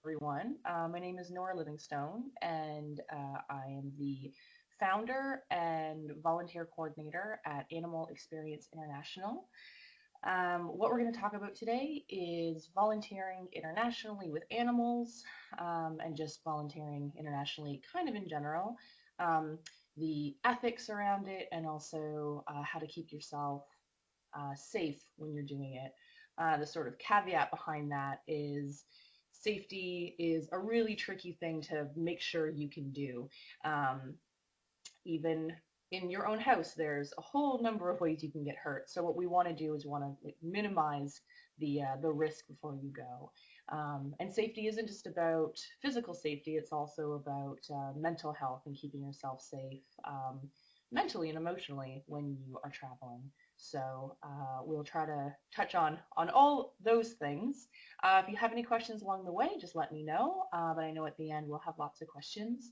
everyone. My name is Nora Livingston, and I am the founder and volunteer coordinator at Animal Experience International. What we're going to talk about today is volunteering internationally with animals and just volunteering internationally, kind of in general, um, the ethics around it, and also how to keep yourself safe when you're doing it. The sort of caveat behind that is safety is a really tricky thing to make sure you can do. Um, Even in your own house, there's a whole number of ways you can get hurt. So what we want to do is want to minimize the risk before you go. And safety isn't just about physical safety; it's also about mental health and keeping yourself safe mentally and emotionally when you are traveling. So we'll try to touch on all those things. If you have any questions along the way, just let me know. But I know at the end we'll have lots of questions.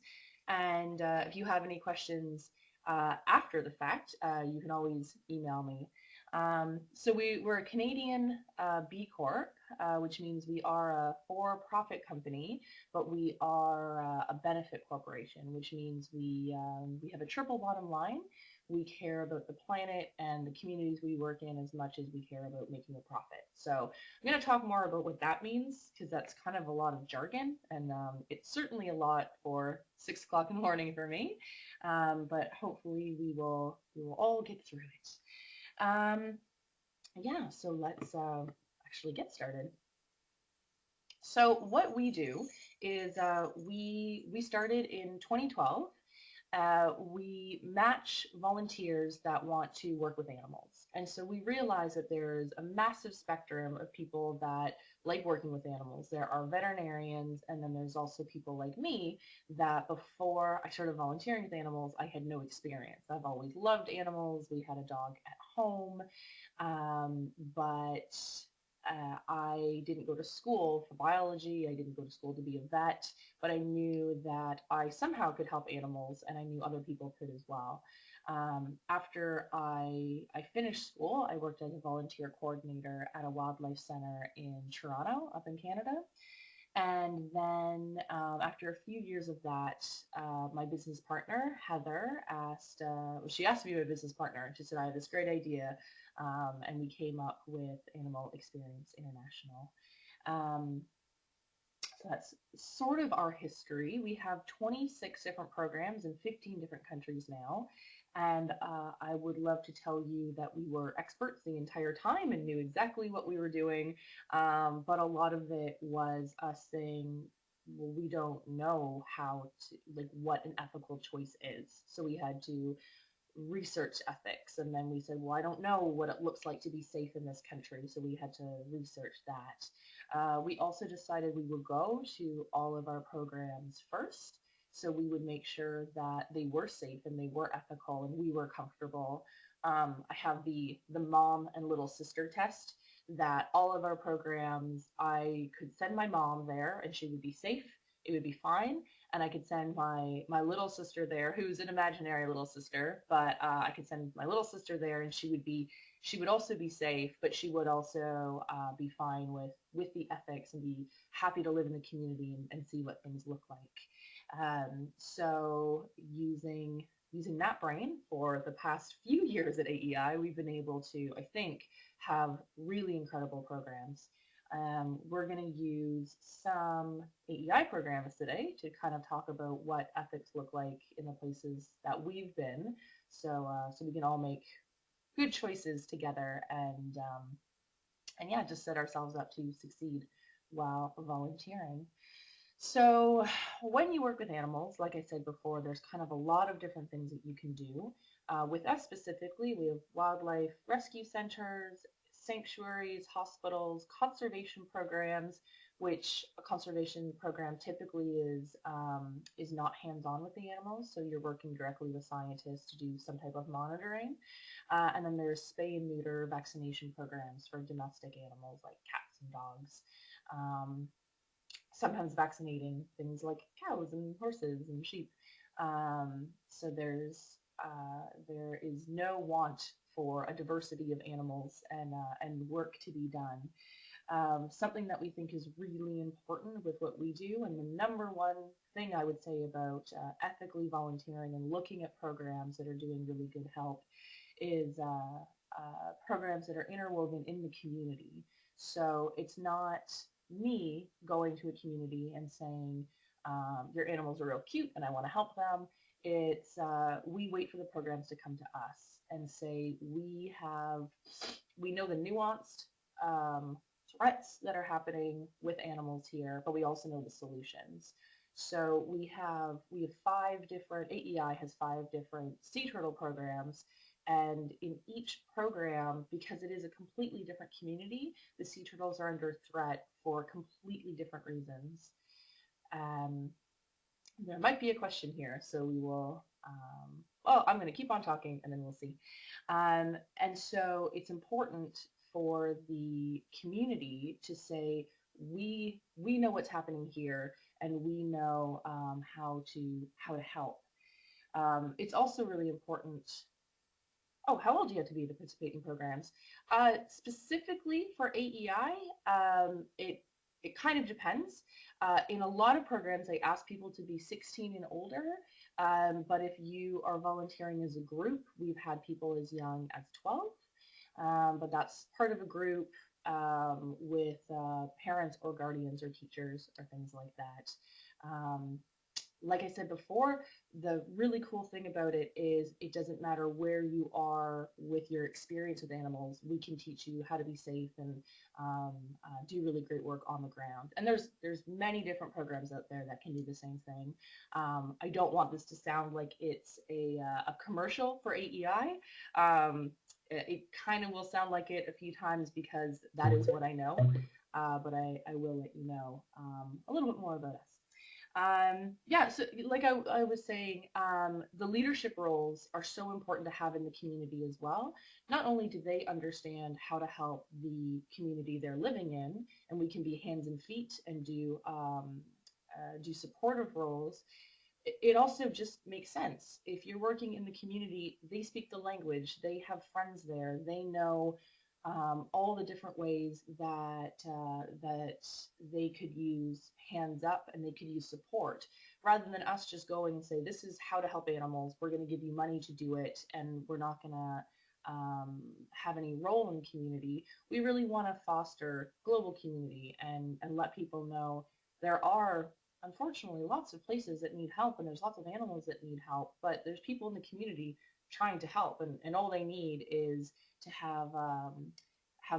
And if you have any questions after the fact, you can always email me. We're a Canadian B Corp, which means we are a for-profit company, but we are a benefit corporation, which means we have a triple bottom line. We care about the planet and the communities we work in as much as we care about making a profit. So I'm going to talk more about what that means because that's kind of a lot of jargon, and it's certainly a lot for 6 o'clock in the morning for me. But hopefully we will all get through it. Yeah, so let's actually get started. So what we do is we started in 2012. We match volunteers that want to work with animals. And so we realize that there's a massive spectrum of people that like working with animals. There are veterinarians, and then there's also people like me that before I started volunteering with animals, I had no experience. I've always loved animals. We had a dog at home, but I didn't go to school for biology. I didn't go to school to be a vet, but I knew that I somehow could help animals, and I knew other people could as well. After I finished school, I worked as a volunteer coordinator at a wildlife center in Toronto, up in Canada. And then after a few years of that, my business partner, Heather, she asked me to be my business partner. She said, I have this great idea. And we came up with Animal Experience International. Um, so that's sort of our history. We have 26 different programs in 15 different countries now. And I would love to tell you that we were experts the entire time and knew exactly what we were doing. But a lot of it was us saying, well, we don't know how to, like, what an ethical choice is. So we had to research ethics. And then we said, well, I don't know what it looks like to be safe in this country. So we had to research that. We also decided we would go to all of our programs first. So we would make sure that they were safe and they were ethical and we were comfortable. I have the mom and little sister test that all of our programs, I could send my mom there and she would be safe. It would be fine, and I could send my little sister there, who's an imaginary little sister, but I could send my little sister there, and she would also be safe, but she would also be fine with the ethics and be happy to live in the community and see what things look like. So using that brain for the past few years at AEI, we've been able to, I think, have really incredible programs. We're going to use some AEI programs today to kind of talk about what ethics look like in the places that we've been, so we can all make good choices together and yeah, just set ourselves up to succeed while volunteering. So when you work with animals, like I said before, there's kind of a lot of different things that you can do. With us specifically, we have wildlife rescue centers, sanctuaries, hospitals, conservation programs, which a conservation program typically is not hands-on with the animals, so you're working directly with scientists to do some type of monitoring. And then there's spay and neuter vaccination programs for domestic animals like cats and dogs. Um, Sometimes vaccinating things like cows and horses and sheep. So there is no want for a diversity of animals and work to be done. something that we think is really important with what we do. And the number one thing I would say about ethically volunteering and looking at programs that are doing really good help is programs that are interwoven in the community. So it's not me going to a community and saying, your animals are real cute and I want to help them. It's we wait for the programs to come to us and say we know the nuanced threats that are happening with animals here, but we also know the solutions. So we have 5 different, AEI has 5 different sea turtle programs, and in each program, because it is a completely different community, the sea turtles are under threat for completely different reasons. Um, there might be a question here, so we will, well, I'm going to keep on talking and then we'll see. And so it's important for the community to say, we know what's happening here and we know how to help. It's also really important. Oh, how old do you have to be to participate in programs? Specifically for AEI, it kind of depends. In a lot of programs, they ask people to be 16 and older, but if you are volunteering as a group, we've had people as young as 12, but that's part of a group with parents or guardians or teachers or things like that. Like I said before, the really cool thing about it is it doesn't matter where you are with your experience with animals. We can teach you how to be safe and do really great work on the ground. And there's many different programs out there that can do the same thing. I don't want this to sound like it's a commercial for AEI. It kind of will sound like it a few times because that is what I know, but I will let you know a little bit more about us. Yeah, so like I was saying, the leadership roles are so important to have in the community as well. Not only do they understand how to help the community they're living in, and we can be hands and feet and do supportive roles, it also just makes sense. If you're working in the community, they speak the language, they have friends there, they know all the different ways that they could use hands up and they could use support, rather than us just going and say, this is how to help animals. We're going to give you money to do it, and we're not going to have any role in the community. We really want to foster global community and let people know there are unfortunately lots of places that need help and there's lots of animals that need help, but there's people in the community trying to help, and all they need is to have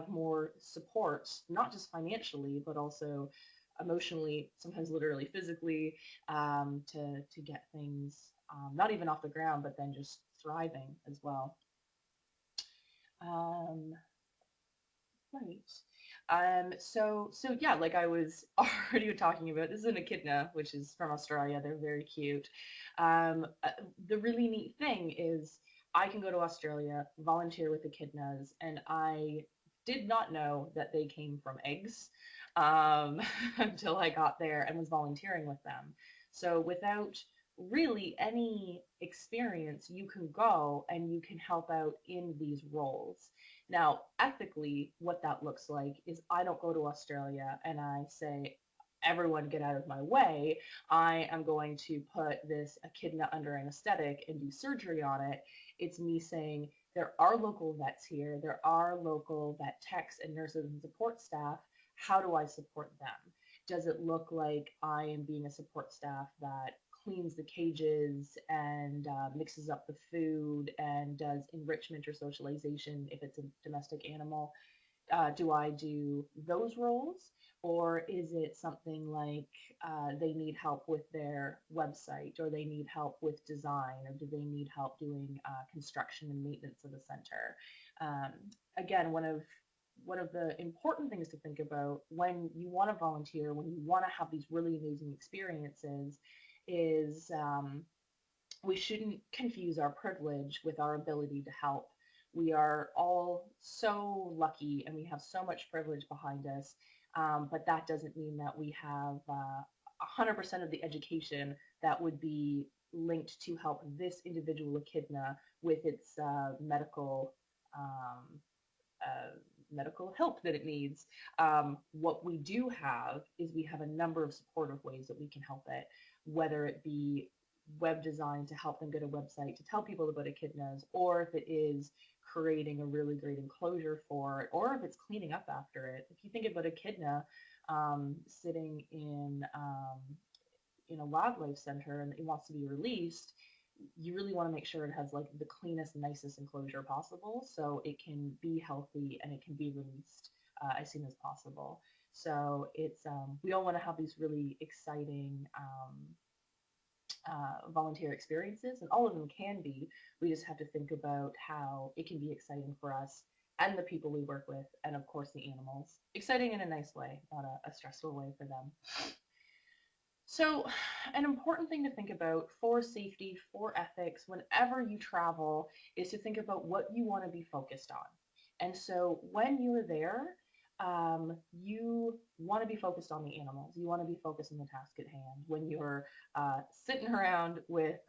more support, not just financially, but also emotionally, sometimes literally physically, to get things not even off the ground, but then just thriving as well. Um, right. So yeah, like I was already talking about, this is an echidna, which is from Australia. They're very cute. The really neat thing is I can go to Australia, volunteer with echidnas, and I did not know that they came from eggs until I got there and was volunteering with them. So without really any experience, you can go and you can help out in these roles. Now, ethically, what that looks like is I don't go to Australia and I say, everyone get out of my way. I am going to put this echidna under anesthetic and do surgery on it. It's me saying, there are local vets here, there are local vet techs and nurses and support staff. How do I support them? Does it look like I am being a support staff that cleans the cages and mixes up the food and does enrichment or socialization if it's a domestic animal? Do I do those roles, or is it something like they need help with their website, or they need help with design, or do they need help doing construction and maintenance of the center? Again, one of the important things to think about when you want to volunteer, when you want to have these really amazing experiences, is we shouldn't confuse our privilege with our ability to help. We are all so lucky and we have so much privilege behind us, but that doesn't mean that we have 100% of the education that would be linked to help this individual echidna with its medical um, medical help that it needs. What we do have is we have a number of supportive ways that we can help it, whether it be web design to help them get a website to tell people about echidnas, or if it is creating a really great enclosure for it, or if it's cleaning up after it. If you think about echidna sitting in a wildlife center and it wants to be released, you really want to make sure it has like the cleanest, nicest enclosure possible so it can be healthy and it can be released as soon as possible. So it's we all want to have these really exciting volunteer experiences, and all of them can be. We just have to think about how it can be exciting for us and the people we work with, and of course the animals. Exciting in a nice way, not a stressful way for them. So, an important thing to think about for safety, for ethics, whenever you travel, is to think about what you want to be focused on. And so, when you're there, you want to be focused on the animals. You want to be focused on the task at hand. When you're sitting around with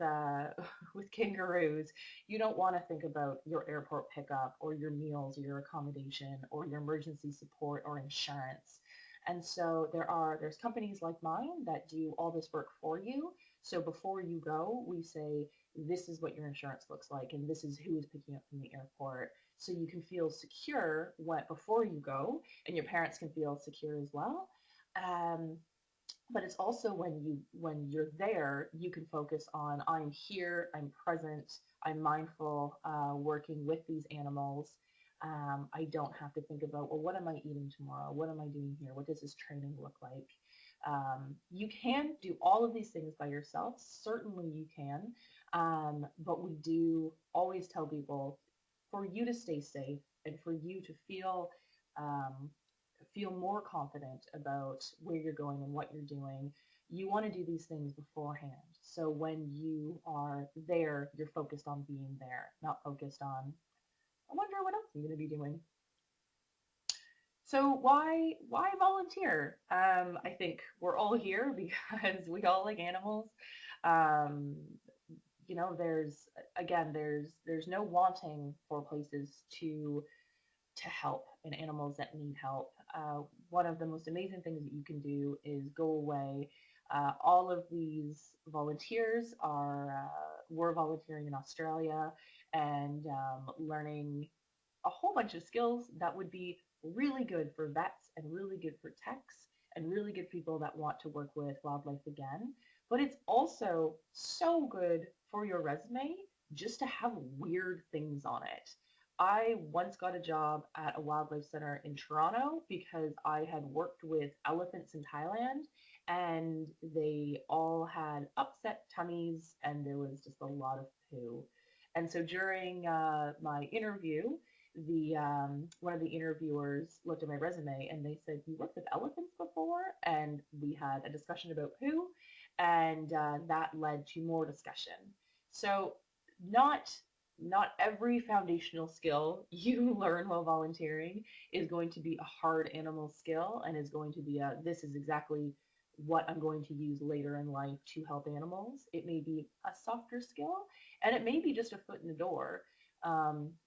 with kangaroos, you don't want to think about your airport pickup or your meals or your accommodation or your emergency support or insurance. And so there's companies like mine that do all this work for you. So before you go, we say, this is what your insurance looks like, and this is who is picking up from the airport. So you can feel secure before you go, and your parents can feel secure as well. Um, but it's also when you're there, you can focus on, I'm here, I'm present, I'm mindful, working with these animals. I don't have to think about, well, what am I eating tomorrow? What am I doing here? What does this training look like? You can do all of these things by yourself. Certainly you can. But we do always tell people, for you to stay safe and for you to um, feel more confident about where you're going and what you're doing, you want to do these things beforehand. So when you are there, you're focused on being there, not focused on, I wonder what else I'm going to be doing. So why volunteer? I think we're all here because we all like animals. Um, there's again, there's no wanting for places to help and animals that need help. One of the most amazing things that you can do is go away. All of these volunteers were volunteering in Australia and learning a whole bunch of skills that would be really good for vets and really good for techs and really good people that want to work with wildlife again. But it's also so good for your resume just to have weird things on it. I once got a job at a wildlife center in Toronto because I had worked with elephants in Thailand and they all had upset tummies and there was just a lot of poo. And so during my interview, the one of the interviewers looked at my resume and they said, "You worked with elephants before?" And we had a discussion about poo, and that led to more discussion. So not not every foundational skill you learn while volunteering is going to be a hard animal skill and is going to be this is exactly what I'm going to use later in life to help animals. It may be a softer skill and it may be just a foot in the door.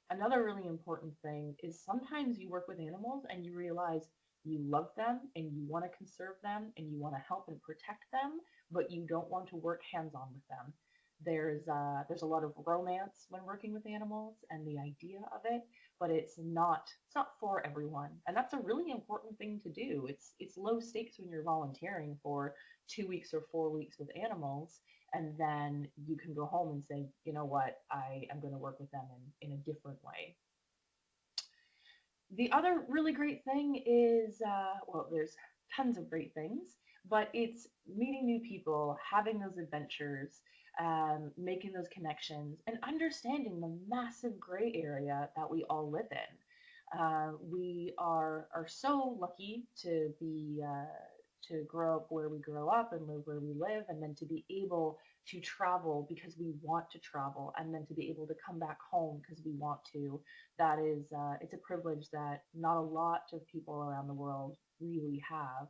Another really important thing is sometimes you work with animals and you realize you love them and you want to conserve them and you want to help and protect them, but you don't want to work hands-on with them. There's a lot of romance when working with animals and the idea of it, but it's not for everyone, and that's a really important thing to do. It's low stakes when you're volunteering for 2 weeks or 4 weeks with animals, and then you can go home and say, you know what, I am going to work with them in a different way. The other really great thing is, well, there's tons of great things, but it's meeting new people, having those adventures, making those connections, and understanding the massive gray area that we all live in. We are so lucky to grow up where we grow up and live where we live, and then to be able to travel because we want to travel, and then to be able to come back home because we want to. That is, it's a privilege that not a lot of people around the world really have.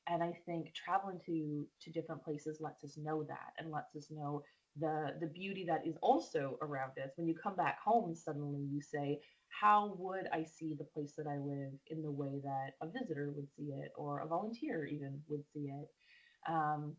And I think traveling to different places lets us know that, and lets us know the beauty that is also around us. When you come back home, suddenly you say, how would I see the place that I live in the way that a visitor would see it, or a volunteer even would see it? Um,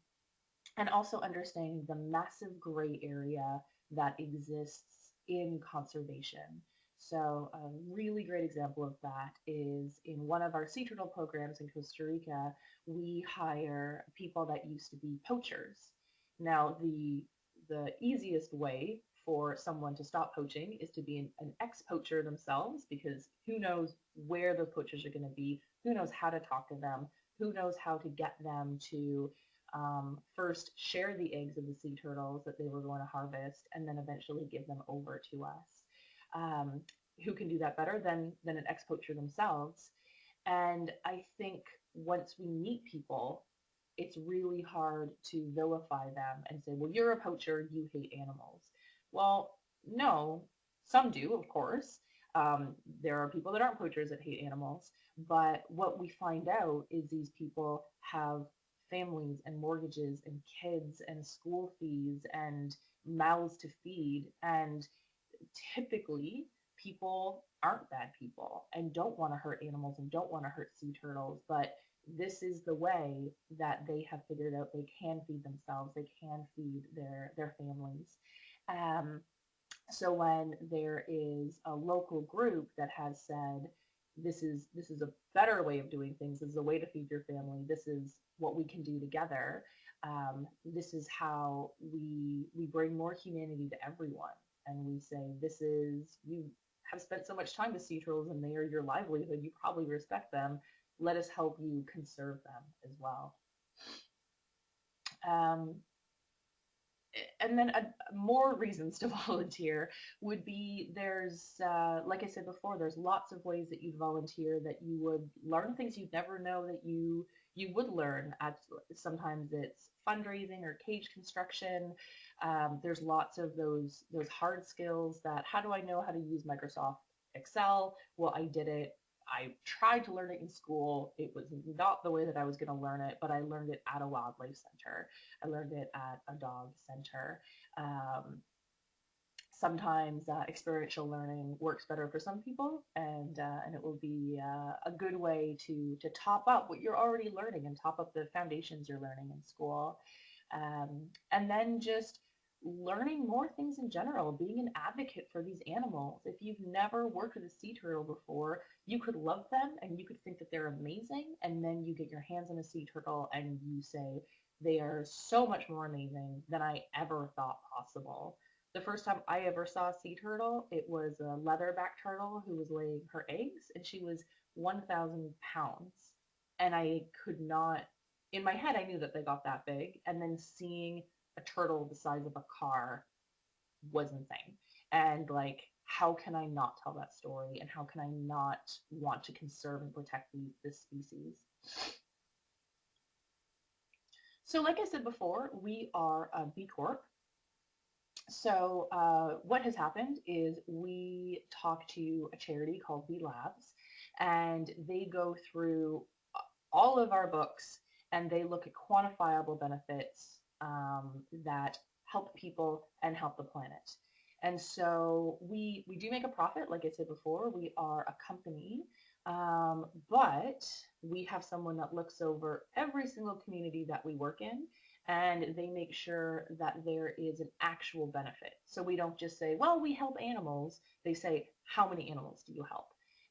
and also understanding the massive gray area that exists in conservation. So a really great example of that is in one of our sea turtle programs in Costa Rica, we hire people that used to be poachers. Now, the easiest way for someone to stop poaching is to be an ex-poacher themselves, because who knows where the poachers are going to be, who knows how to talk to them, who knows how to get them to first share the eggs of the sea turtles that they were going to harvest, and then eventually give them over to us. Um, who can do that better than an ex-poacher themselves? And I think once we meet people, it's really hard to vilify them and say, well, you're a poacher, you hate animals. Well, no, some do, of course. There are people that aren't poachers that hate animals, but what we find out is these people have families and mortgages and kids and school fees and mouths to feed. And typically, people aren't bad people and don't want to hurt animals and don't want to hurt sea turtles, but this is the way that they have figured out they can feed themselves, they can feed their families. Um, so when there is a local group that has said, this is a better way of doing things, this is a way to feed your family, this is what we can do together, this is how we bring more humanity to everyone. And we say, this is, you have spent so much time with sea turtles and they are your livelihood, you probably respect them, let us help you conserve them as well. Um, and then more reasons to volunteer would be, there's like I said before, there's lots of ways that you'd volunteer, that you would learn things you'd never know that you would learn at. Sometimes it's fundraising or cage construction. There's lots of those hard skills that, how do I know how to use Microsoft Excel? Well, I did it. I tried to learn it in school. It was not the way that I was going to learn it, but I learned it at a wildlife center. I learned it at a dog center. Um, Sometimes experiential learning works better for some people, and it will be a good way to top up what you're already learning and top up the foundations you're learning in school. And then just learning more things in general, being an advocate for these animals. If you've never worked with a sea turtle before, you could love them and you could think that they're amazing, and then you get your hands on a sea turtle and you say, they are so much more amazing than I ever thought possible. The first time I ever saw a sea turtle, it was a leatherback turtle who was laying her eggs, and she was 1,000 pounds. And I could not, in my head, I knew that they got that big. And then seeing a turtle the size of a car was insane. And like, how can I not tell that story? And how can I not want to conserve and protect this species? So, like I said before, we are a B Corp. So what has happened is we talk to a charity called B Labs, and they go through all of our books and they look at quantifiable benefits that help people and help the planet. And so we do make a profit, like I said before. We are a company, but we have someone that looks over every single community that we work in, and they make sure that there is an actual benefit. So we don't just say, well, we help animals. They say, how many animals do you help?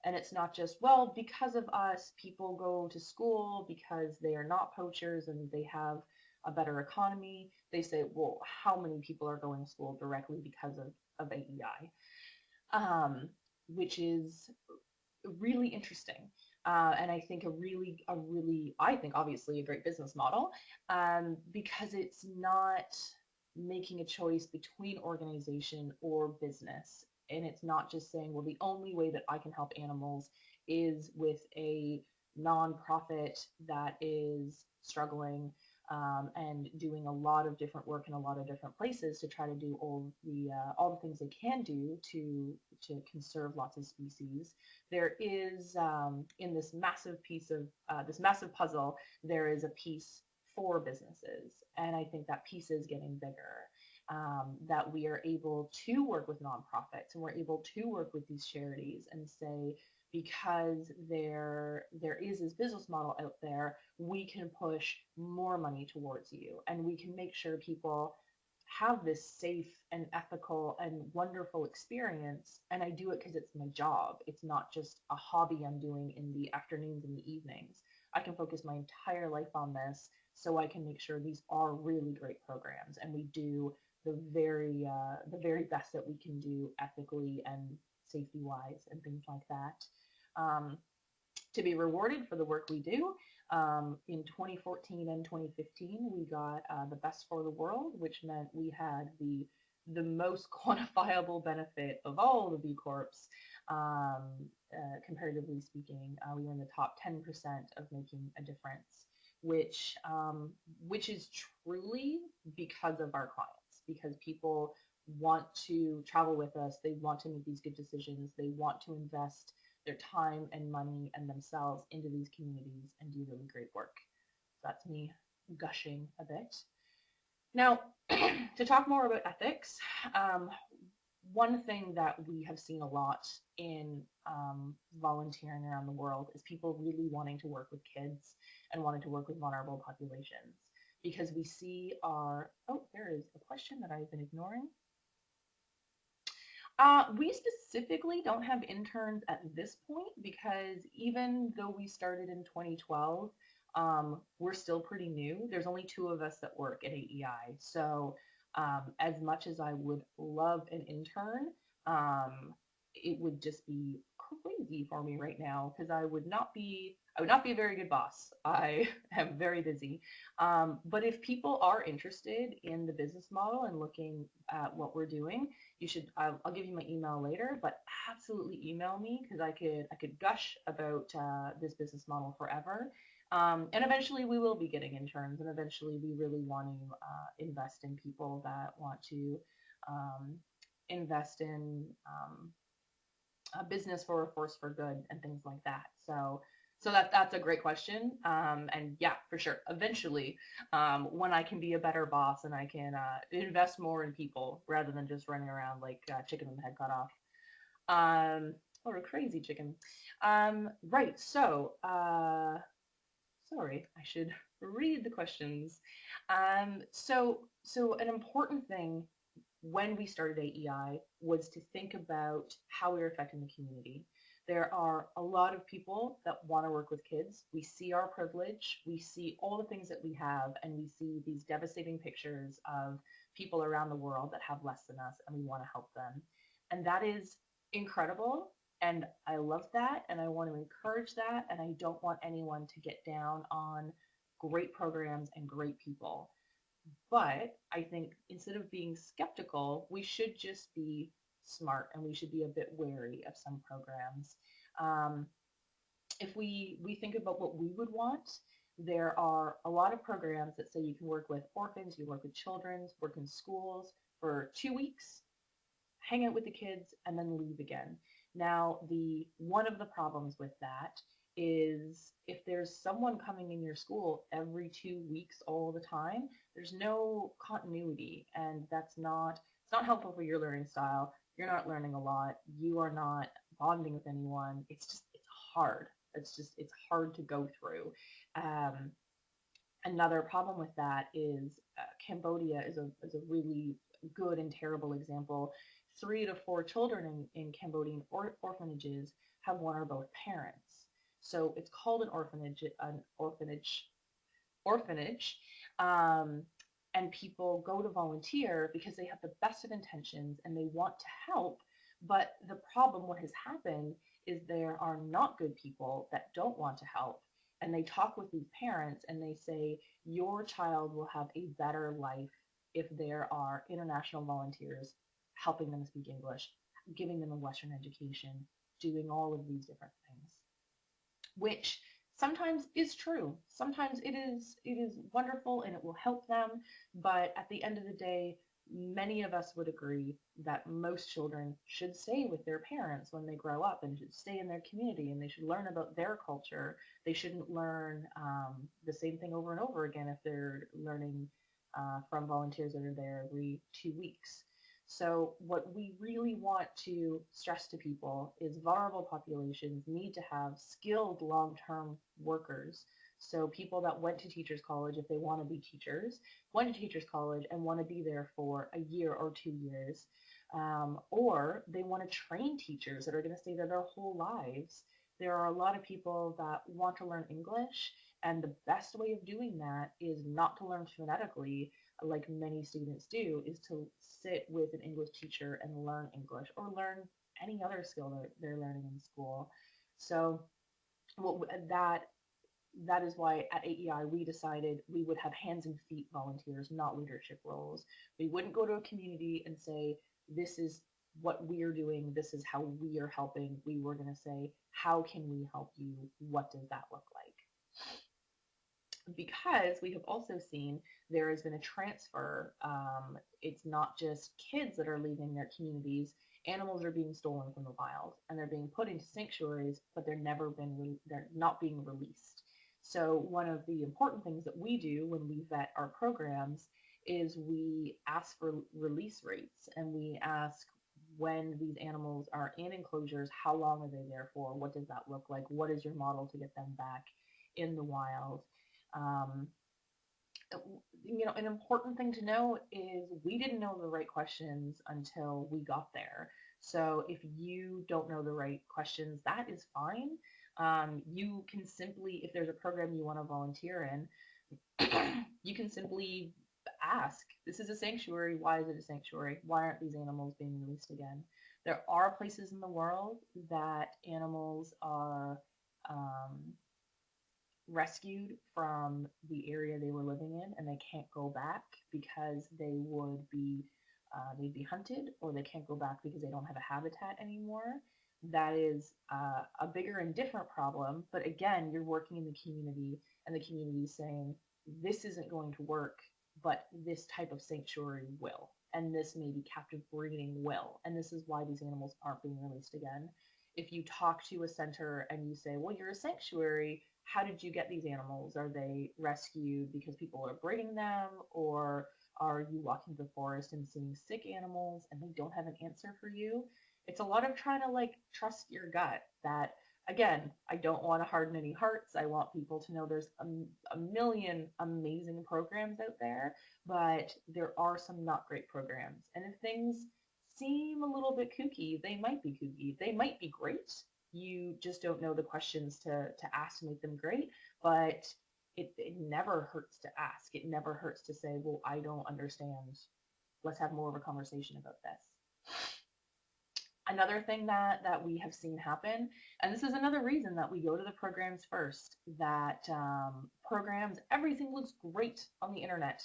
And it's not just, well, because of us, people go to school because they are not poachers and they have a better economy. They say, well, how many people are going to school directly because of AEI? Which is really interesting. And I think I think obviously a great business model, because it's not making a choice between organization or business. And it's not just saying, well, the only way that I can help animals is with a nonprofit that is struggling. and doing a lot of different work in a lot of different places to try to do all the things they can do to conserve lots of species. There is in this massive piece of this massive puzzle, there is a piece for businesses, and I think that piece is getting bigger. That we are able to work with nonprofits and we're able to work with these charities and say, because there is this business model out there, we can push more money towards you and we can make sure people have this safe and ethical and wonderful experience. And I do it because it's my job. It's not just a hobby I'm doing in the afternoons and the evenings. I can focus my entire life on this so I can make sure these are really great programs and we do the very best that we can do ethically and safety wise and things like that. Um, to be rewarded for the work we do. In 2014 and 2015, we got the Best for the World, which meant we had the most quantifiable benefit of all the B Corps, um, comparatively speaking. We were in the top 10% of making a difference, which is truly because of our clients, because people want to travel with us, they want to make these good decisions, they want to invest their time and money and themselves into these communities and do really great work. So that's me gushing a bit. Now, to talk more about ethics, one thing that we have seen a lot in volunteering around the world is people really wanting to work with kids and wanting to work with vulnerable populations, because we see there is a question that I've been ignoring. We specifically don't have interns at this point because even though we started in 2012, we're still pretty new. There's only 2 of us that work at AEI. So as much as I would love an intern, it would just be crazy for me right now because I would not be a very good boss. I am very busy. But if people are interested in the business model and looking at what we're doing, you should. I'll give you my email later, but absolutely email me because I could gush about this business model forever. And eventually we will be getting interns, and eventually we really want to invest in people that want to invest in a business for a force for good and things like that. So that's a great question. And yeah, for sure. Eventually, when I can be a better boss and I can invest more in people rather than just running around like chicken with the head cut off. Or a crazy chicken. Right. So, sorry, I should read the questions. So an important thing when we started AEI was to think about how we were affecting the community. There are a lot of people that want to work with kids. We see our privilege, we see all the things that we have, and we see these devastating pictures of people around the world that have less than us, and we want to help them. And that is incredible. And I love that, and I want to encourage that, and I don't want anyone to get down on great programs and great people. But I think instead of being skeptical, we should just be smart and we should be a bit wary of some programs. Um, if we think about what we would want, there are a lot of programs that say you can work with orphans, you work with children, work in schools for 2 weeks, hang out with the kids, and then leave again. Now, the one of the problems with that is if there's someone coming in your school every 2 weeks all the time, there's no continuity, and it's not helpful for your learning style. You're not learning a lot. You are not bonding with anyone. It's hard. It's hard to go through. Um, Another problem with that is Cambodia is a really good and terrible example. 3 to 4 children in Cambodian orphanages have one or both parents. So it's called an orphanage, um, and people go to volunteer because they have the best of intentions and they want to help. But the problem, what has happened, is there are not good people that don't want to help. And they talk with these parents and they say, your child will have a better life if there are international volunteers helping them speak English, giving them a Western education, doing all of these different things, which sometimes is true. Sometimes it is wonderful and it will help them, but at the end of the day, many of us would agree that most children should stay with their parents when they grow up and should stay in their community and they should learn about their culture. They shouldn't learn the same thing over and over again if they're learning from volunteers that are there every 2 weeks. So what we really want to stress to people is vulnerable populations need to have skilled long-term workers. So people that went to teachers college, if they want to be teachers, went to teachers college and want to be there for a year or 2 years, or they want to train teachers that are going to stay there their whole lives. There are a lot of people that want to learn English, and the best way of doing that is not to learn phonetically, like many students do, is to sit with an English teacher and learn English or learn any other skill that they're learning in school. So what that is why at AEI we decided we would have hands and feet volunteers, not leadership roles. We wouldn't go to a community and say, this is what we're doing, this is how we are helping. We were going to say, how can we help you? What does that look like? Because we have also seen there has been a transfer. It's not just kids that are leaving their communities. Animals are being stolen from the wild and they're being put into sanctuaries, but they're not being released. So one of the important things that we do when we vet our programs is we ask for release rates and we ask when these animals are in enclosures, how long are they there for? What does that look like? What is your model to get them back in the wild? Um, an important thing to know is we didn't know the right questions until we got there. So if you don't know the right questions, that is fine. You can simply, if there's a program you want to volunteer in, you can simply ask, this is a sanctuary, why is it a sanctuary? Why aren't these animals being released again? There are places in the world that animals are um, rescued from the area they were living in and they can't go back because they'd be hunted, or they can't go back because they don't have a habitat anymore. That is a bigger and different problem, but again, you're working in the community and the community is saying this isn't going to work, but this type of sanctuary will, and this maybe captive breeding will, and this is why these animals aren't being released again. If you talk to a center and you say, well, you're a sanctuary, how did you get these animals? Are they rescued because people are breeding them, or are you walking the forest and seeing sick animals and they don't have an answer for you? It's a lot of trying to like trust your gut. That again, I don't want to harden any hearts. I want people to know there's a million amazing programs out there, but there are some not great programs. And if things seem a little bit kooky, they might be kooky. They might be great. You just don't know the questions to ask to make them great, but it never hurts to ask. It never hurts to say, well, I don't understand. Let's have more of a conversation about this. Another thing that we have seen happen, and this is another reason that we go to the programs first, that programs, everything looks great on the internet.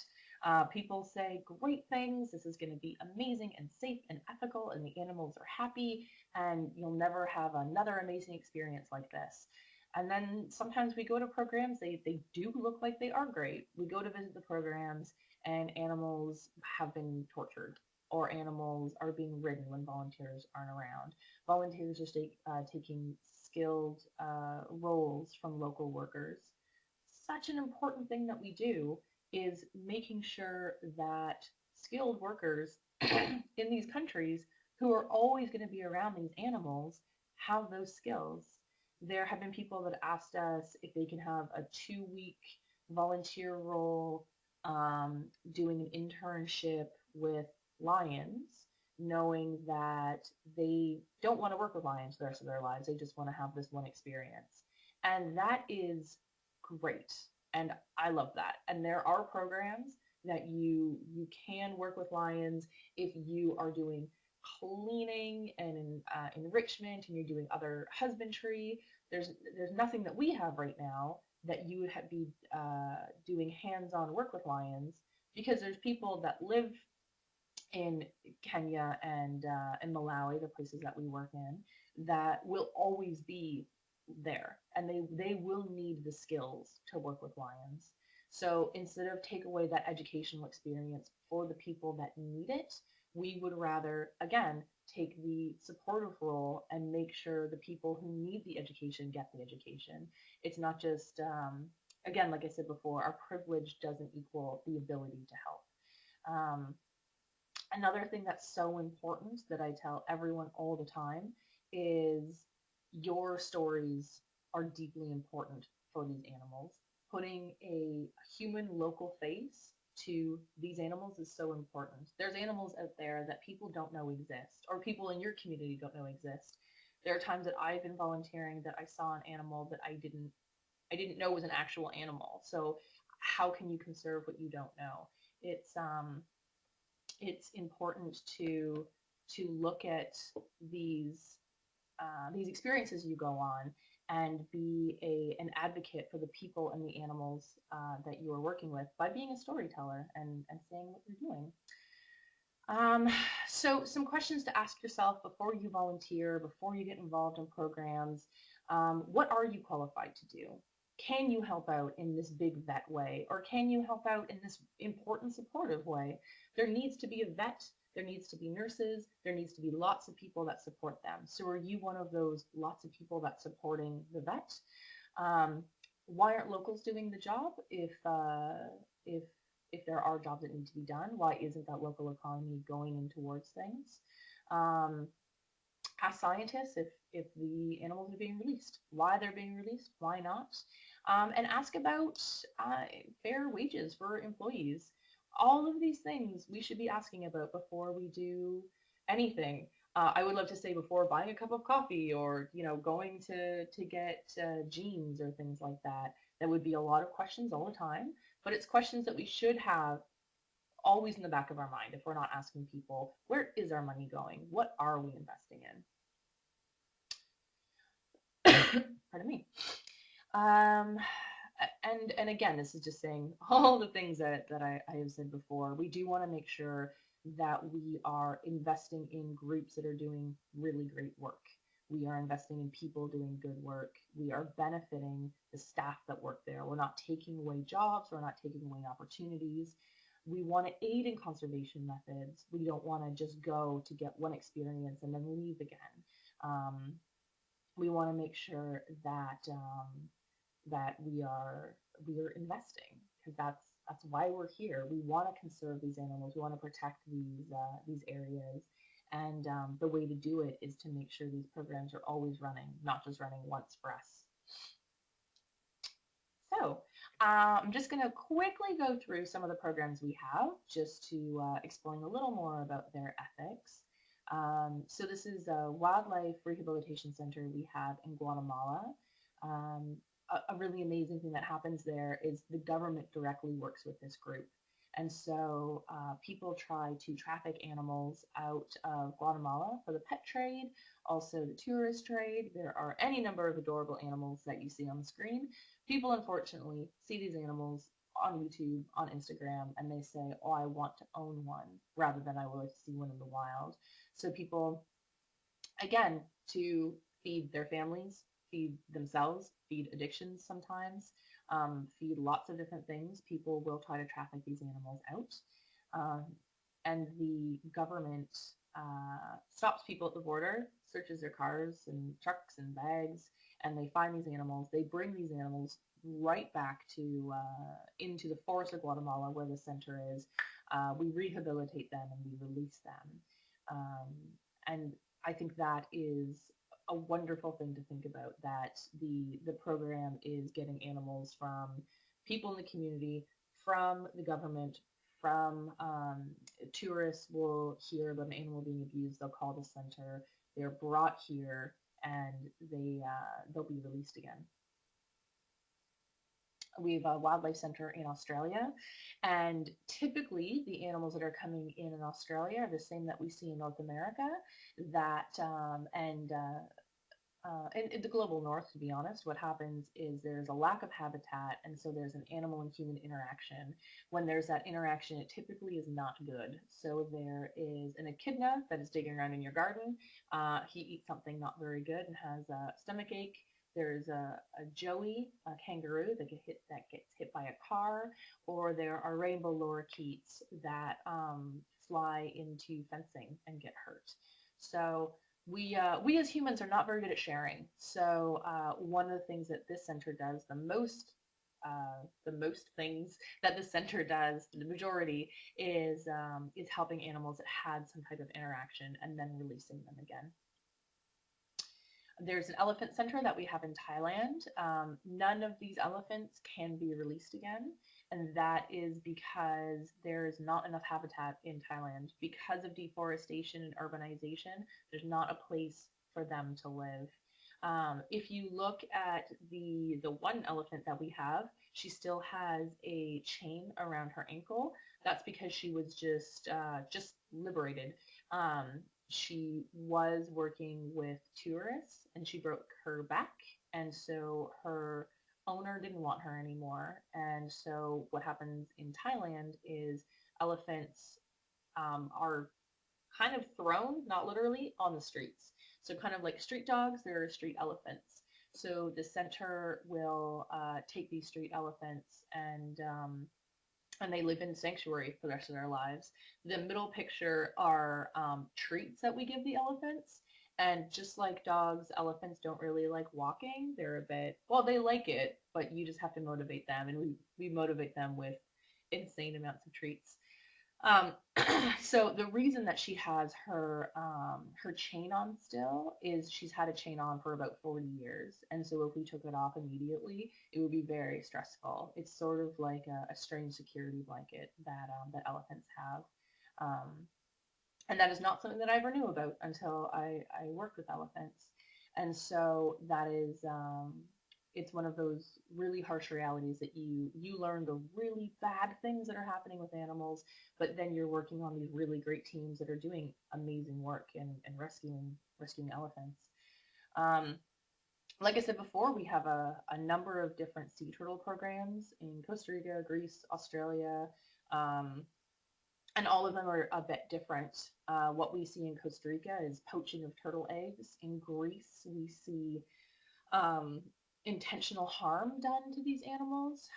People say great things, this is going to be amazing and safe and ethical, and the animals are happy, and you'll never have another amazing experience like this. And then sometimes we go to programs, they do look like they are great. We go to visit the programs, and animals have been tortured, or animals are being ridden when volunteers aren't around. Volunteers are taking skilled roles from local workers. Such an important thing that we do is making sure that skilled workers in these countries who are always going to be around these animals have those skills. There have been people that asked us if they can have a 2-week volunteer role doing an internship with lions, knowing that they don't want to work with lions the rest of their lives. They just want to have this one experience. And that is great. And I love that. And there are programs that you can work with lions if you are doing cleaning and enrichment and you're doing other husbandry. There's nothing that we have right now that you would be doing hands-on work with lions, because there's people that live in Kenya and in Malawi, the places that we work in, that will always be there, and they will need the skills to work with lions. So instead of take away that educational experience for the people that need it, we would rather, again, take the supportive role and make sure the people who need the education get the education. It's not just, again, like I said before, our privilege doesn't equal the ability to help. Um, Another thing that's so important that I tell everyone all the time is your stories are deeply important for these animals. Putting a human local face to these animals is so important. There's animals out there that people don't know exist, or people in your community don't know exist. There are times that I've been volunteering that I saw an animal that I didn't know was an actual animal. So how can you conserve what you don't know? It's important to look at these these experiences you go on and be an advocate for the people and the animals that you are working with by being a storyteller and saying what you're doing. Um, so some questions to ask yourself before you volunteer, before you get involved in programs. What are you qualified to do? Can you help out in this big vet way? Or can you help out in this important supportive way? There needs to be a vet, there needs to be nurses, there needs to be lots of people that support them. So are you one of those lots of people that's supporting the vet? Um, why aren't locals doing the job if if there are jobs that need to be done? Why isn't that local economy going in towards things? Um, Ask scientists if the animals are being released, why they're being released, why not, and ask about fair wages for employees. All of these things we should be asking about before we do anything. I would love to say before buying a cup of coffee or going to get jeans or things like that. That would be a lot of questions all the time, but it's questions that we should have always in the back of our mind if we're not asking people, where is our money going? What are we investing in? Pardon me. Um, and again, this is just saying all the things that I have said before. We do want to make sure that we are investing in groups that are doing really great work. We are investing in people doing good work. We are benefiting the staff that work there. We're not taking away jobs. We're not taking away opportunities. We want to aid in conservation methods. We don't want to just go to get one experience and then leave again. Um, we want to make sure that we are investing because that's why we're here. We want to conserve these animals. We want to protect these areas, and the way to do it is to make sure these programs are always running, not just running once for us. So I'm just going to quickly go through some of the programs we have just to explain a little more about their ethics. So this is a wildlife rehabilitation center we have in Guatemala. Um, a really amazing thing that happens there is the government directly works with this group. And so people try to traffic animals out of Guatemala for the pet trade, also the tourist trade. There are any number of adorable animals that you see on the screen. People unfortunately see these animals on YouTube, on Instagram, and they say, oh, I want to own one, rather than I would like to see one in the wild. So people, again, to feed their families, feed themselves, feed addictions sometimes, feed lots of different things, people will try to traffic these animals out. Um, and the government stops people at the border, searches their cars and trucks and bags, and they find these animals. They bring these animals right back to into the forest of Guatemala, where the center is. We rehabilitate them and we release them. Um, and I think that is a wonderful thing to think about, that the program is getting animals from people in the community, from the government, from tourists will hear about an animal being abused, they'll call the center, they're brought here, and they'll be released again. We have a wildlife center in Australia, and typically the animals that are coming in Australia are the same that we see in North America, that and in the global north, to be honest. What happens is there's a lack of habitat, and so there's an animal and human interaction. When there's that interaction, it typically is not good. So there is an echidna that is digging around in your garden. He eats something not very good and has a stomach ache. there's a joey, a kangaroo that gets hit by a car, or there are rainbow lorikeets that fly into fencing and get hurt. So we as humans are not very good at sharing. So one of the things that this center does the most things that the center does, the majority, is helping animals that had some type of interaction and then releasing them again. There's an elephant center that we have in Thailand. None of these elephants can be released again, and that is because there's not enough habitat in Thailand. Because of deforestation and urbanization, there's not a place for them to live. If you look at the one elephant that we have, she still has a chain around her ankle. That's because she was just liberated. Um, she was working with tourists and she broke her back, and so her owner didn't want her anymore. And so what happens in Thailand is elephants are kind of thrown, not literally, on the streets. So kind of like street dogs, there are street elephants. So the center will take these street elephants and they live in sanctuary for the rest of their lives. The middle picture are treats that we give the elephants. And just like dogs, elephants don't really like walking. They're a bit, well, they like it, but you just have to motivate them. And we motivate them with insane amounts of treats. Um, so the reason that she has her chain on still is she's had a chain on for about 40 years, and so if we took it off immediately, it would be very stressful. It's sort of like a strange security blanket that elephants have, um, and that is not something that I ever knew about until I worked with elephants, and so that is it's one of those really harsh realities that you learn the really bad things that are happening with animals, but then you're working on these really great teams that are doing amazing work and rescuing elephants. Um, like I said before, we have a number of different sea turtle programs in Costa Rica, Greece, Australia, um, and all of them are a bit different. What we see in Costa Rica is poaching of turtle eggs. In Greece, we see um, intentional harm done to these animals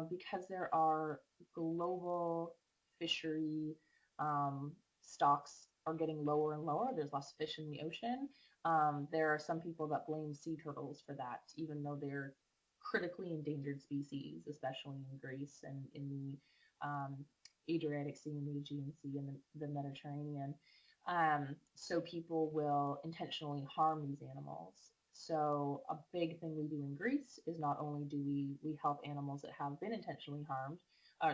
because there are global fishery stocks are getting lower and lower. There's less fish in the ocean. There are some people that blame sea turtles for that, even though they're critically endangered species, especially in Greece and in the Adriatic Sea and the Aegean Sea and the Mediterranean. So people will intentionally harm these animals. So a big thing we do in Greece is not only do we help animals that have been intentionally harmed,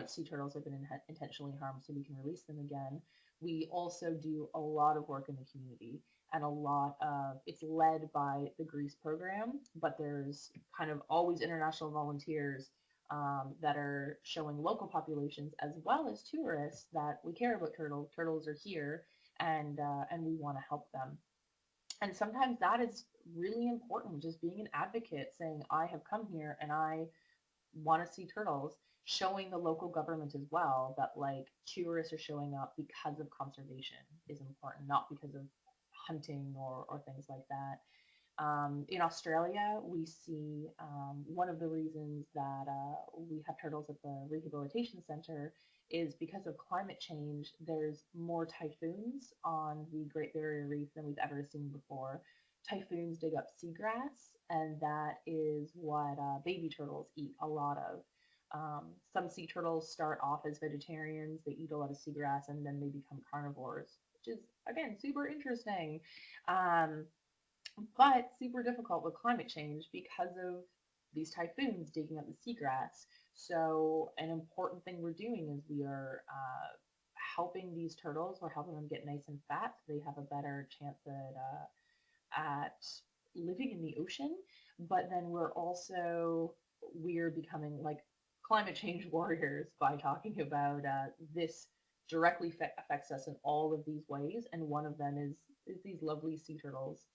sea turtles have been intentionally harmed, so we can release them again. We also do a lot of work in the community, and a lot of it's led by the Greece program, but there's kind of always international volunteers that are showing local populations as well as tourists that we care about turtles. Turtles are here, and we want to help them. And sometimes that is really important, just being an advocate, saying, I have come here and I want to see turtles, showing the local government as well that like tourists are showing up because of conservation is important, not because of hunting or things like that. In Australia, we see one of the reasons that we have turtles at the rehabilitation center is because of climate change. There's more typhoons on the Great Barrier Reef than we've ever seen before. Typhoons dig up seagrass, and that is what baby turtles eat a lot of. Some sea turtles start off as vegetarians, they eat a lot of seagrass, and then they become carnivores, which is, again, super interesting. Um, but super difficult with climate change because of these typhoons digging up the seagrass. So an important thing we're doing is we are helping these turtles. We're helping them get nice and fat so they have a better chance at living in the ocean. But then we're becoming like climate change warriors by talking about this directly affects us in all of these ways, and one of them is these lovely sea turtles.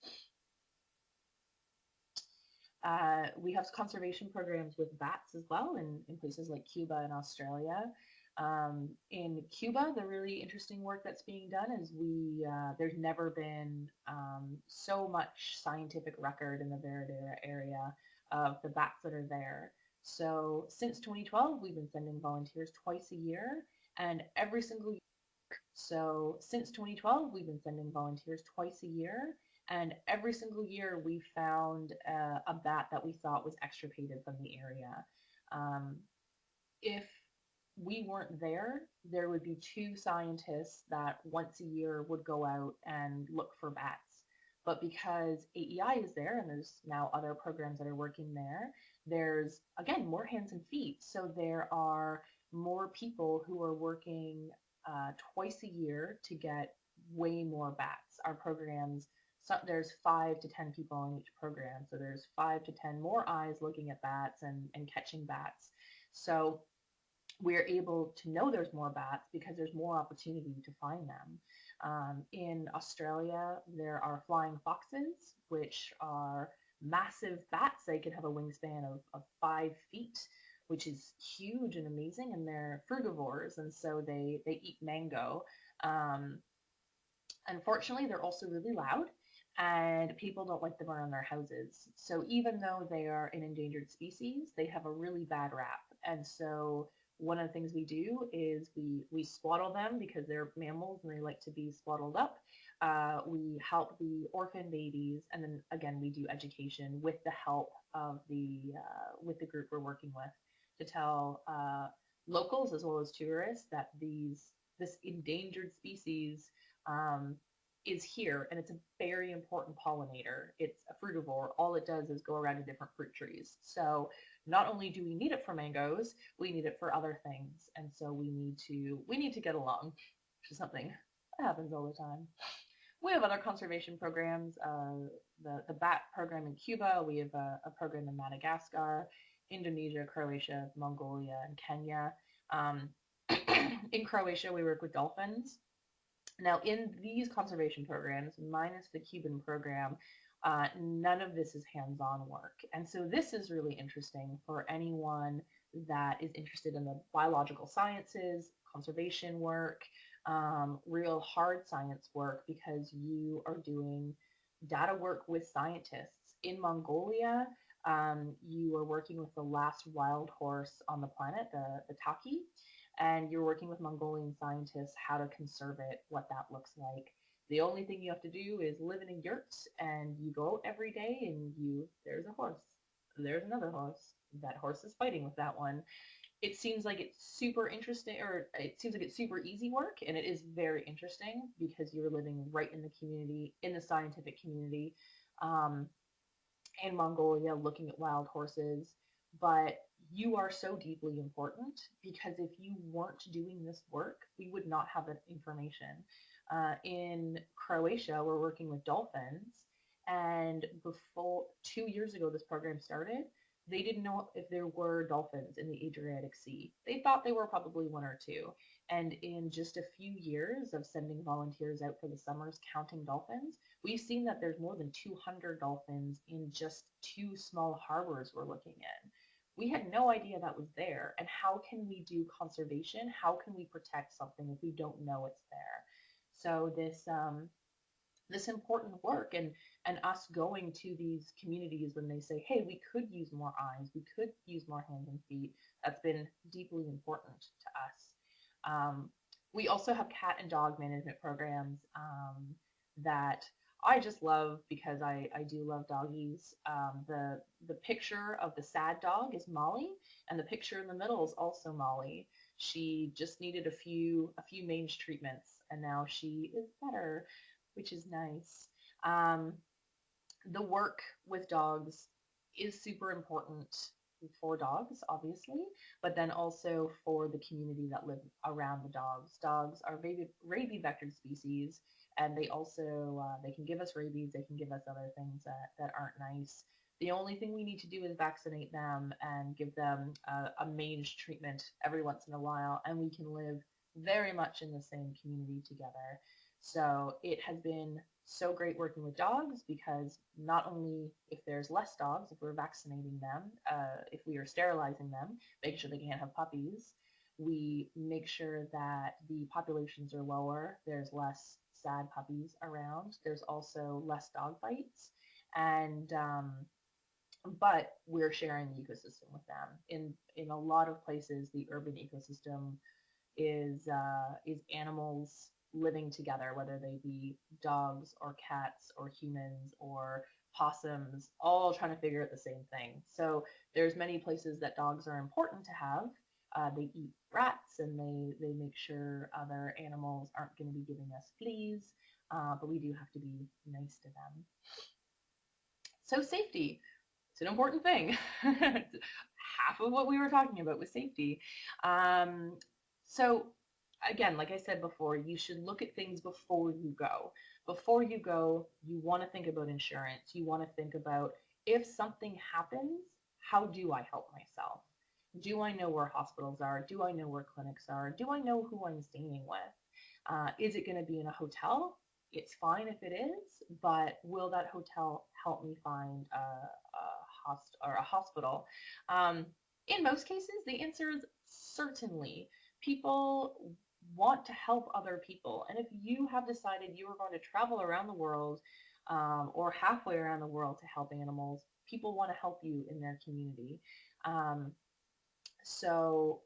We have conservation programs with bats as well in places like Cuba and Australia. In Cuba, the really interesting work that's being done is there's never been so much scientific record in the Veradera area of the bats that are there. So since 2012, we've been sending volunteers twice a year, and every single so since 2012, we've been sending volunteers twice a year, and every single year we found a bat that we thought was extirpated from the area. Um, if we weren't there, there would be two scientists that once a year would go out and look for bats. But because AEI is there and there's now other programs that are working there, there's again more hands and feet. So there are more people who are working twice a year to get way more bats. Our programs, so there's 5 to 10 people in each program. So there's 5 to 10 more eyes looking at bats and catching bats. So we're able to know there's more bats because there's more opportunity to find them. In Australia, there are flying foxes, which are massive bats. They can have a wingspan of 5 feet, which is huge and amazing, and they're frugivores, and so they eat mango. Um, Unfortunately, they're also really loud and people don't like them around their houses. So even though they are an endangered species, they have a really bad rap. And so one of the things we do is we swaddle them because they're mammals and they like to be swaddled up. We help the orphan babies, and then again we do education with the help of the group we're working with to tell locals as well as tourists that this endangered species um, is here, and it's a very important pollinator. It's a frugivore. All it does is go around to different fruit trees. So not only do we need it for mangoes, we need it for other things, and so we need to get along, which is something that happens all the time. We have other conservation programs. The bat program in Cuba. We have a program in Madagascar, Indonesia, Croatia, Mongolia, and Kenya. Um, in Croatia, we work with dolphins. Now, in these conservation programs, minus the Cuban program, none of this is hands-on work. And so this is really interesting for anyone that is interested in the biological sciences, conservation work, real hard science work, because you are doing data work with scientists. In Mongolia, you are working with the last wild horse on the planet, the taki, and you're working with Mongolian scientists how to conserve it, what that looks like. The only thing you have to do is live in a yurt, and you go out every day and there's a horse. There's another horse. That horse is fighting with that one. It seems like it's super interesting, or it seems like it's super easy work, and it is very interesting because you're living right in the community, in the scientific community. Um, in Mongolia looking at wild horses, but you are so deeply important because if you weren't doing this work, we would not have that information. In Croatia, we're working with dolphins, and before 2 years ago, this program started. They didn't know if there were dolphins in the Adriatic Sea. They thought they were probably one or two. And in just a few years of sending volunteers out for the summers counting dolphins, we've seen that there's more than 200 dolphins in just two small harbors we're looking in. We had no idea that was there. And how can we do conservation? How can we protect something if we don't know it's there? So this important work and us going to these communities when they say, hey, we could use more eyes, we could use more hands and feet, that's been deeply important to us. We also have cat and dog management programs that I just love because I do love doggies. The picture of the sad dog is Molly, and the picture in the middle is also Molly. She just needed a few mange treatments, and now she is better, which is nice. Um, the work with dogs is super important for dogs, obviously, but then also for the community that live around the dogs. Dogs are rabies vectored species, and they also they can give us rabies. They can give us other things that aren't nice. The only thing we need to do is vaccinate them and give them a mange treatment every once in a while, and we can live very much in the same community together. So it has been so great working with dogs because not only if there's less dogs, if we're vaccinating them, if we are sterilizing them, making sure they can't have puppies, We make sure that the populations are lower. There's less sad puppies around. There's also less dog fights. And but we're sharing the ecosystem with them. In a lot of places, the urban ecosystem is animals living together, whether they be dogs or cats or humans or possums, all trying to figure out the same thing. So there's many places that dogs are important to have. They eat rats and they make sure other animals aren't going to be giving us fleas, but we do have to be nice to them. So safety, it's an important thing. Half of what we were talking about was safety. So again, like I said before, you should look at things before you go. Before you go, you want to think about insurance. You want to think about, if something happens, how do I help myself? Do I know where hospitals are? Do I know where clinics are? Do I know who I'm staying with? Is it going to be in a hotel? It's fine if it is, but will that hotel help me find a hospital? Um, in most cases, the answer is certainly. People want to help other people, and if you have decided you are going to travel around the world or halfway around the world to help animals, people want to help you in their community. Um, so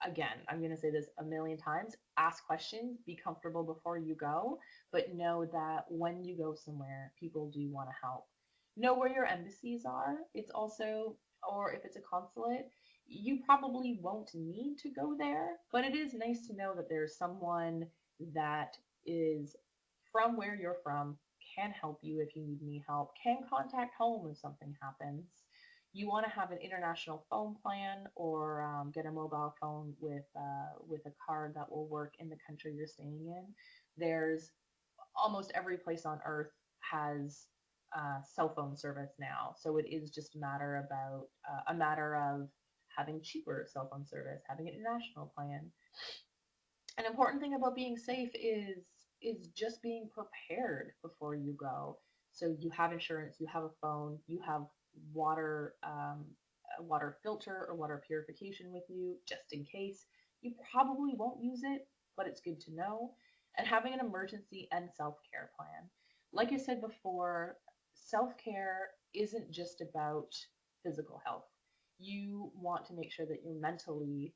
again, I'm going to say this a million times, ask questions, be comfortable before you go, but know that when you go somewhere, people do want to help. Know where your embassies are. It's also, or if it's a consulate, you probably won't need to go there, but it is nice to know that there's someone that is from where you're from, can help you if you need any help, can contact home if something happens. You want to have an international phone plan, or get a mobile phone with a card that will work in the country you're staying in. There's almost every place on earth has cell phone service now, so it is just a matter of having cheaper cell phone service, having an international plan. An important thing about being safe is just being prepared before you go. So you have insurance, you have a phone, you have water, a water filter or water purification with you just in case. You probably won't use it, but it's good to know. And having an emergency and self-care plan. Like I said before, self-care isn't just about physical health. You want to make sure that you're mentally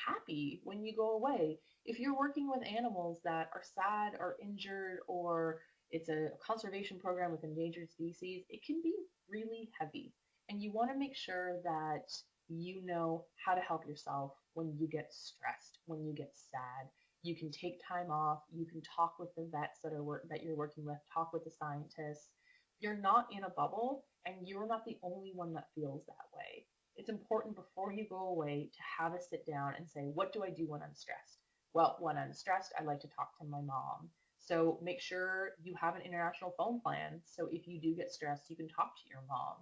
happy when you go away. If you're working with animals that are sad or injured, or it's a conservation program with endangered species, it can be really heavy. And you want to make sure that you know how to help yourself when you get stressed, when you get sad. You can take time off. You can talk with the vets that you're working with, talk with the scientists. You're not in a bubble, and you're not the only one that feels that way. It's important before you go away to have a sit down and say, what do I do when I'm stressed? Well, when I'm stressed, I like to talk to my mom. So make sure you have an international phone plan. So if you do get stressed, you can talk to your mom.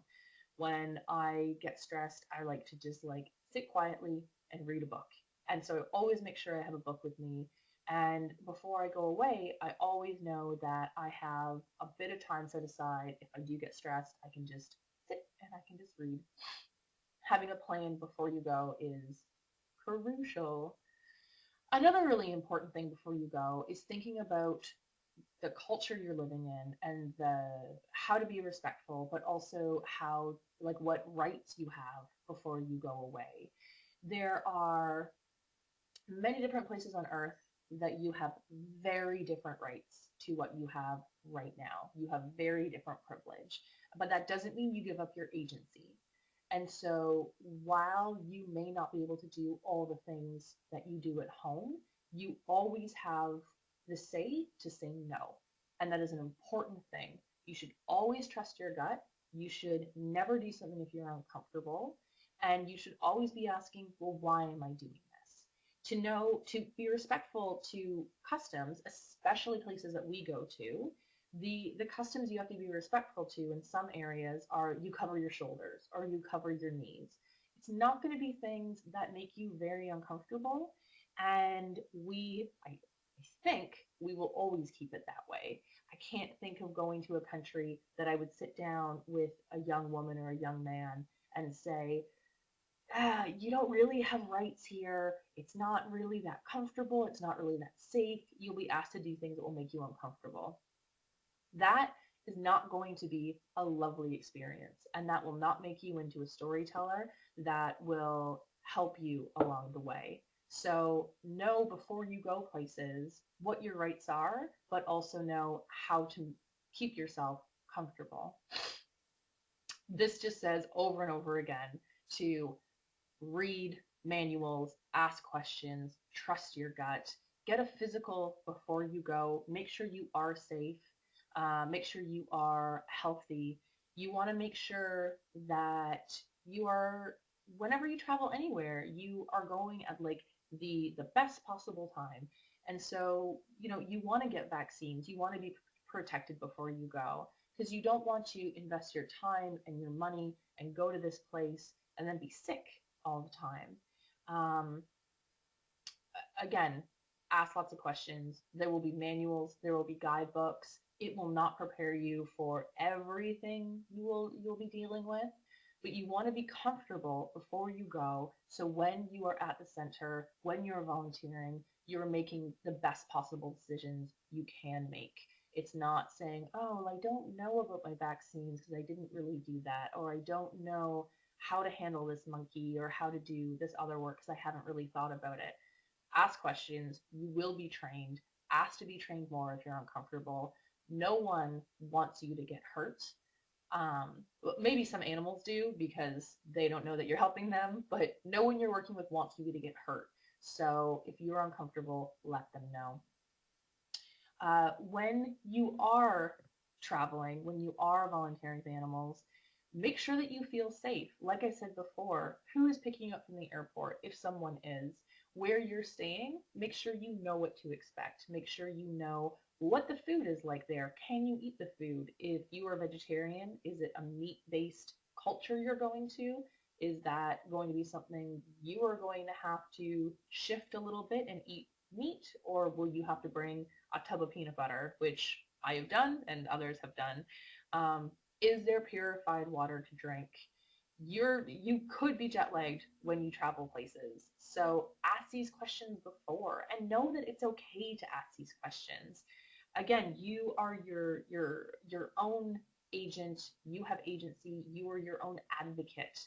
When I get stressed, I like to just like sit quietly and read a book. And so I always make sure I have a book with me. And before I go away, I always know that I have a bit of time set aside. If I do get stressed, I can just sit and I can just read. Having a plan before you go is crucial. Another really important thing before you go is thinking about the culture you're living in, and the how to be respectful, but also how, like, what rights you have before you go away. There are many different places on earth that you have very different rights to what you have right now. You have very different privilege, but that doesn't mean you give up your agency. And so while you may not be able to do all the things that you do at home, you always have the say to say no. And that is an important thing. You should always trust your gut. You should never do something if you're uncomfortable. And you should always be asking, well, why am I doing this? To know, to be respectful to customs, especially places that we go to. The customs you have to be respectful to in some areas are, you cover your shoulders or you cover your knees. It's not going to be things that make you very uncomfortable, and I think we will always keep it that way. I can't think of going to a country that I would sit down with a young woman or a young man and say, you don't really have rights here. It's not really that comfortable. It's not really that safe. You'll be asked to do things that will make you uncomfortable. That is not going to be a lovely experience, and that will not make you into a storyteller that will help you along the way. So know before you go places what your rights are, but also know how to keep yourself comfortable. This just says over and over again to read manuals, ask questions, trust your gut, get a physical before you go, make sure you are safe, make sure you are healthy. You want to make sure that you are, whenever you travel anywhere, you are going at like the best possible time. And so, you want to get vaccines, you want to be protected before you go, because you don't want to invest your time and your money and go to this place and then be sick all the time. Um, Again, ask lots of questions. There will be manuals, there will be guidebooks. It will not prepare you for everything you'll be dealing with, but you want to be comfortable before you go. So when you are at the center, when you're volunteering, you're making the best possible decisions you can make. It's not saying, oh, I don't know about my vaccines because I didn't really do that, or I don't know how to handle this monkey or how to do this other work because I haven't really thought about it. Ask questions. You will be trained. Ask to be trained more if you're uncomfortable. No one wants you to get hurt. Maybe some animals do because they don't know that you're helping them, but no one you're working with wants you to get hurt. So if you're uncomfortable, let them know. When you are traveling, when you are volunteering with animals, make sure that you feel safe. Like I said before, who is picking you up from the airport? If someone is, where you're staying, make sure you know what to expect. Make sure you know what the food is like there. Can you eat the food? If you are a vegetarian, is it a meat-based culture you're going to? Is that going to be something you are going to have to shift a little bit and eat meat, or will you have to bring a tub of peanut butter, which I have done and others have done? Um, is there purified water to drink? You could be jet lagged when you travel places. So ask these questions before and know that it's okay to ask these questions. Again, you are your own agent, you have agency, you are your own advocate.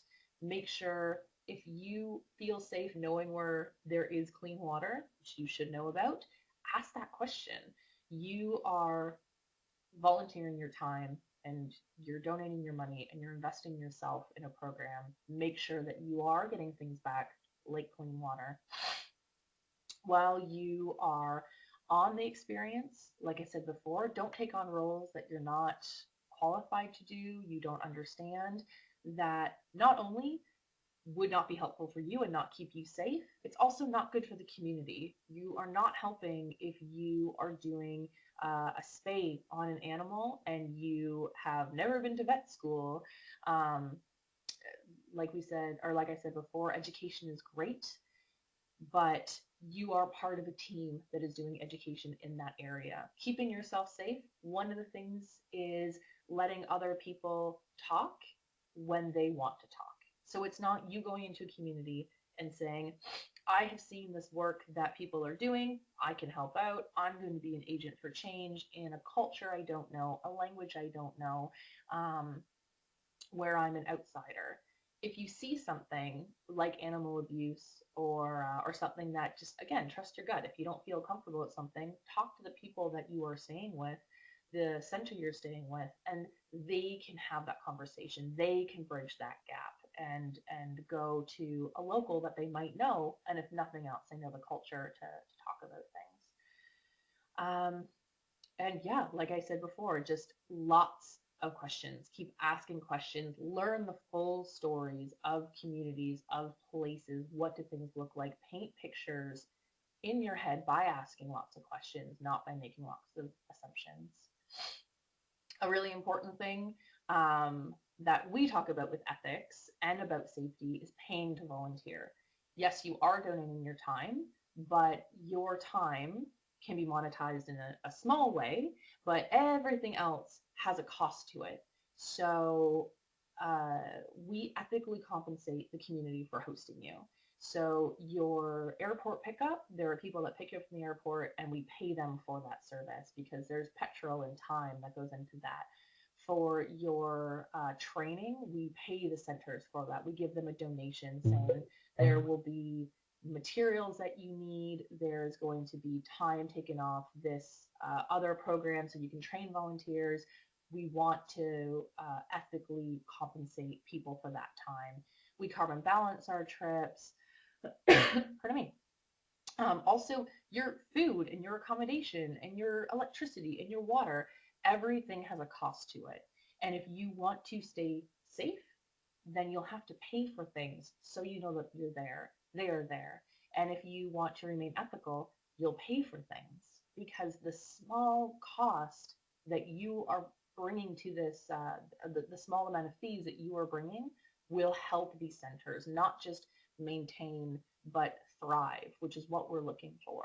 Make sure if you feel safe knowing where there is clean water, which you should know about, ask that question. You are volunteering your time and you're donating your money and you're investing yourself in a program. Make sure that you are getting things back like clean water. While you are on the experience, like I said before, don't take on roles that you're not qualified to do, you don't understand, that not only would not be helpful for you and not keep you safe, it's also not good for the community. You are not helping if you are doing a spay on an animal and you have never been to vet school. Um, like we said, or like I said before, education is great, but you are part of a team that is doing education in that area. Keeping yourself safe, one of the things is letting other people talk when they want to talk. So it's not you going into a community and saying, I have seen this work that people are doing. I can help out. I'm going to be an agent for change in a culture I don't know, a language I don't know, um, where I'm an outsider. If you see something like animal abuse or something that just, again, trust your gut. If you don't feel comfortable with something, talk to the people that you are staying with, the center you're staying with, and they can have that conversation. They can bridge that gap and go to a local that they might know, and if nothing else, they know the culture to talk about things. And yeah, like I said before, just lots of questions. Keep asking questions. Learn the full stories of communities, of places. What do things look like? Paint pictures in your head by asking lots of questions, not by making lots of assumptions. A really important thing that we talk about with ethics and about safety is paying to volunteer. Yes, you are donating your time, but your time can be monetized in a small way, but everything else has a cost to it. So we ethically compensate the community for hosting you. So your airport pickup, there are people that pick you up from the airport and we pay them for that service because there's petrol and time that goes into that. For your training, we pay the centers for that. We give them a donation saying there will be materials that you need. There's going to be time taken off this other program so you can train volunteers. We want to ethically compensate people for that time. We carbon balance our trips. Pardon me. Also, your food and your accommodation and your electricity and your water, everything has a cost to it. And if you want to stay safe, then you'll have to pay for things so you know that you're there. They are there. And if you want to remain ethical, you'll pay for things because the small cost that you are bringing to this, the small amount of fees that you are bringing will help these centers not just maintain but thrive, which is what we're looking for.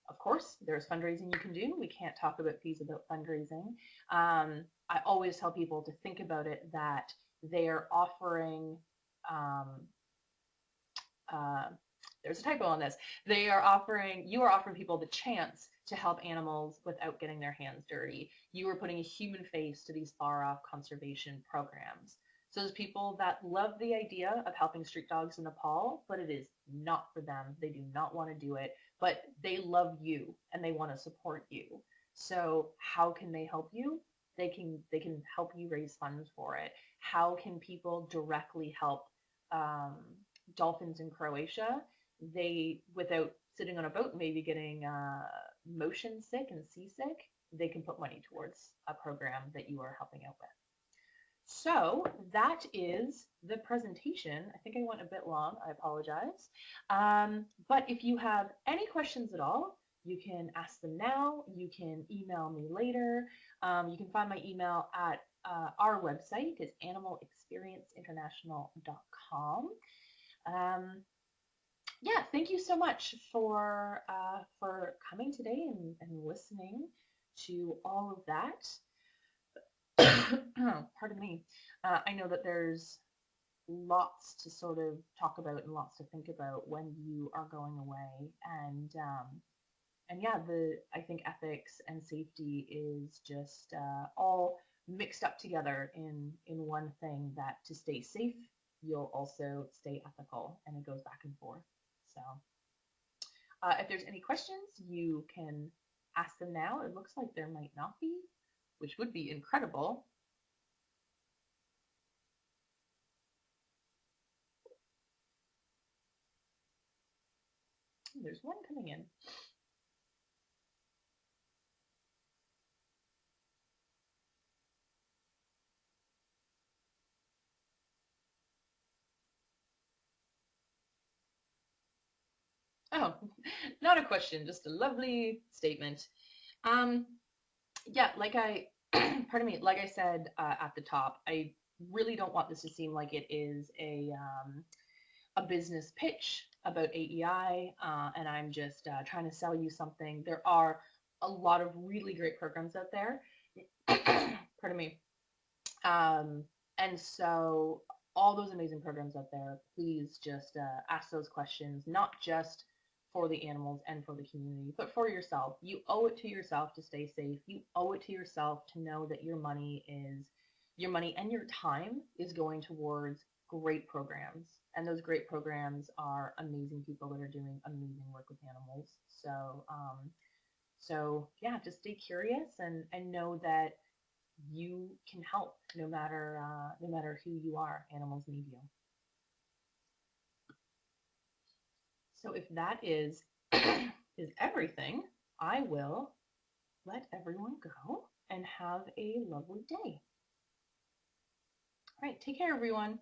Of course, there's fundraising you can do. We can't talk about fees about fundraising. I always tell people to think about it that they're offering, uh, there's a typo on this. You are offering people the chance to help animals without getting their hands dirty. You are putting a human face to these far off conservation programs. So there's people that love the idea of helping street dogs in Nepal, but it is not for them. They do not want to do it, but they love you and they want to support you. So how can they help you? They can help you raise funds for it. How can people directly help dolphins in Croatia? They, without sitting on a boat, maybe getting motion sick and seasick, they can put money towards a program that you are helping out with. So that is the presentation. I think I went a bit long. I apologize. But if you have any questions at all, you can ask them now. You can email me later. You can find my email at our website. It's animalexperienceinternational.com. Yeah, thank you so much for coming today and listening to all of that. Pardon me. I know that there's lots to sort of talk about and lots to think about when you are going away, and yeah, I think ethics and safety is just all mixed up together in one thing. That to stay safe, you'll also stay ethical, and it goes back and forth. So, if there's any questions, you can ask them now. It looks like there might not be, which would be incredible. There's one coming in. Oh, not a question, just a lovely statement. Um, yeah, pardon me, like I said at the top, I really don't want this to seem like it is a business pitch about AEI, and I'm just trying to sell you something. There are a lot of really great programs out there. Pardon me. And so all those amazing programs out there, please just ask those questions, not just for the animals and for the community, but for yourself. You owe it to yourself to stay safe. You owe it to yourself to know that your money and your time is going towards great programs. And those great programs are amazing people that are doing amazing work with animals. So yeah, just stay curious and know that you can help no matter who you are. Animals need you. So if that is is everything, I will let everyone go and have a lovely day. All right, take care, everyone.